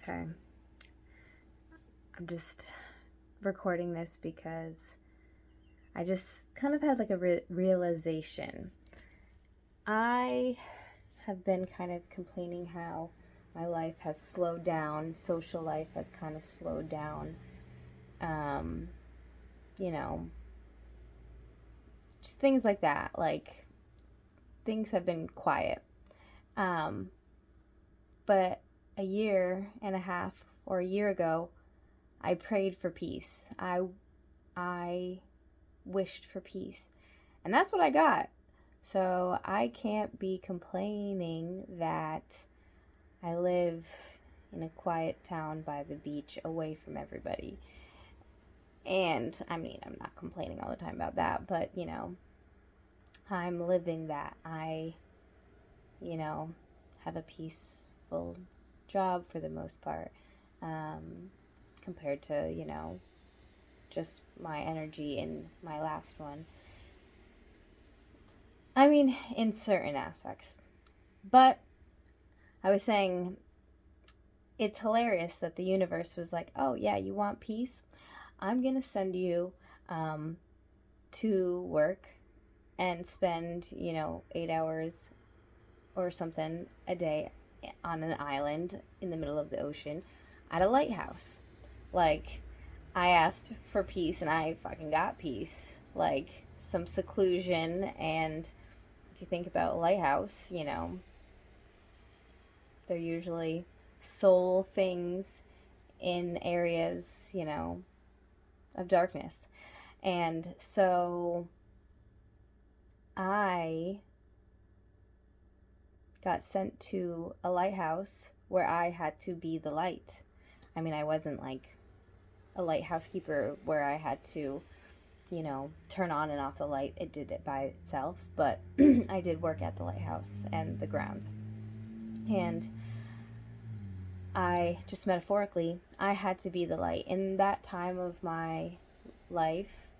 Okay. I'm just recording this because I just kind of had like a realization. I have been kind of complaining how my life has slowed down, social life has kind of slowed down. Um, you know, just things like that. Like things have been quiet. Um, but a year and a half or a year ago, I prayed for peace. I wished for peace. And that's what I got. So I can't be complaining that I live in a quiet town by the beach away from everybody. And I mean, I'm not complaining all the time about that, but I'm living that. I have a peaceful job for the most part, compared to, just my energy in my last one. I mean, in certain aspects. But I was saying it's hilarious that the universe was like, oh, yeah, you want peace? I'm going to send you to work and spend, 8 hours or something a day on an island in the middle of the ocean at a lighthouse. Like, I asked for peace and I fucking got peace. Like, some seclusion. And if you think about a lighthouse, they're usually soul things in areas, of darkness. And so I got sent to a lighthouse where I had to be the light. I mean, I wasn't like a lighthouse keeper where I had to, turn on and off the light. It did it by itself, but I did work at the lighthouse and the grounds. And I just metaphorically, I had to be the light. In that time of my life,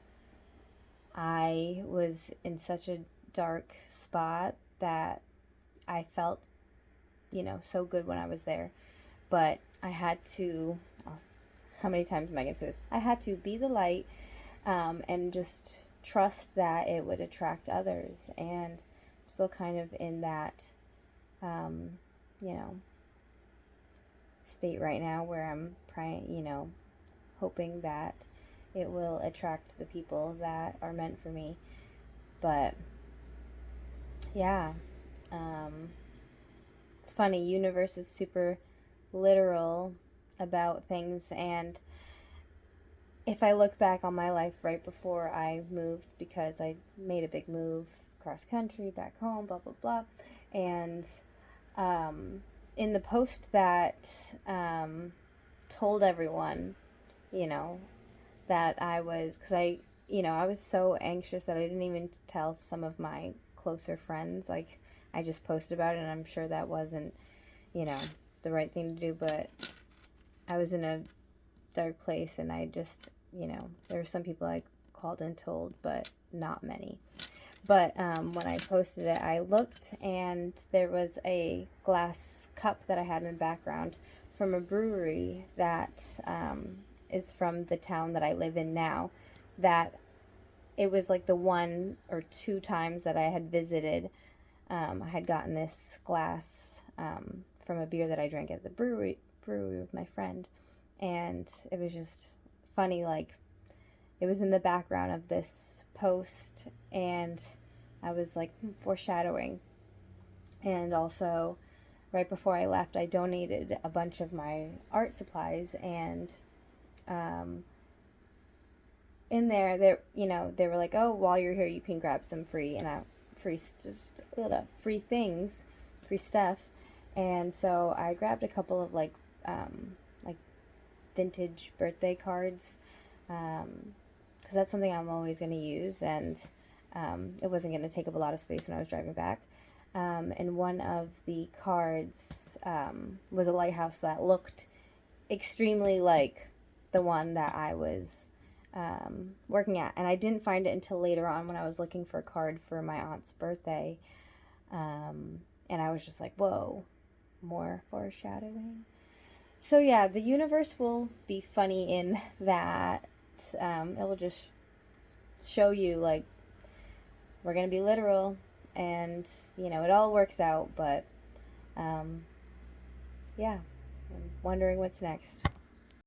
I was in such a dark spot that I felt, so good when I was there. But I had to, how many times am I going to say this? I had to be the light, and just trust that it would attract others. And I'm still kind of in that, um, you know, state right now where I'm praying, hoping that it will attract the people that are meant for me. But yeah, it's funny. Universe is super literal about things, and if I look back on my life right before I moved, because I made a big move cross country back home, blah blah blah, and in the post that told everyone, you know, that I was, because I was so anxious that I didn't even tell some of my closer friends. Like, I just posted about it, and I'm sure that wasn't, the right thing to do, but I was in a dark place, and I just, there were some people I called and told, but not many. But when I posted it, I looked, and there was a glass cup that I had in the background from a brewery that is from the town that I live in now. That it was like the one or two times that I had visited. I had gotten this glass from a beer that I drank at the brewery with my friend, and it was just funny. Like, it was in the background of this post, and I was like foreshadowing. And also, right before I left, I donated a bunch of my art supplies, and in there, they were like, "Oh, while you're here, you can grab some free things, free stuff." And so I grabbed a couple of like vintage birthday cards, because that's something I'm always going to use, and it wasn't going to take up a lot of space when I was driving back. And one of the cards was a lighthouse that looked extremely like the one that I was working at. And I didn't find it until later on when I was looking for a card for my aunt's birthday. And I was just like, whoa, more foreshadowing. So yeah, the universe will be funny in that it will just show you like we're gonna be literal, and it all works out. But um, yeah, I'm wondering what's next.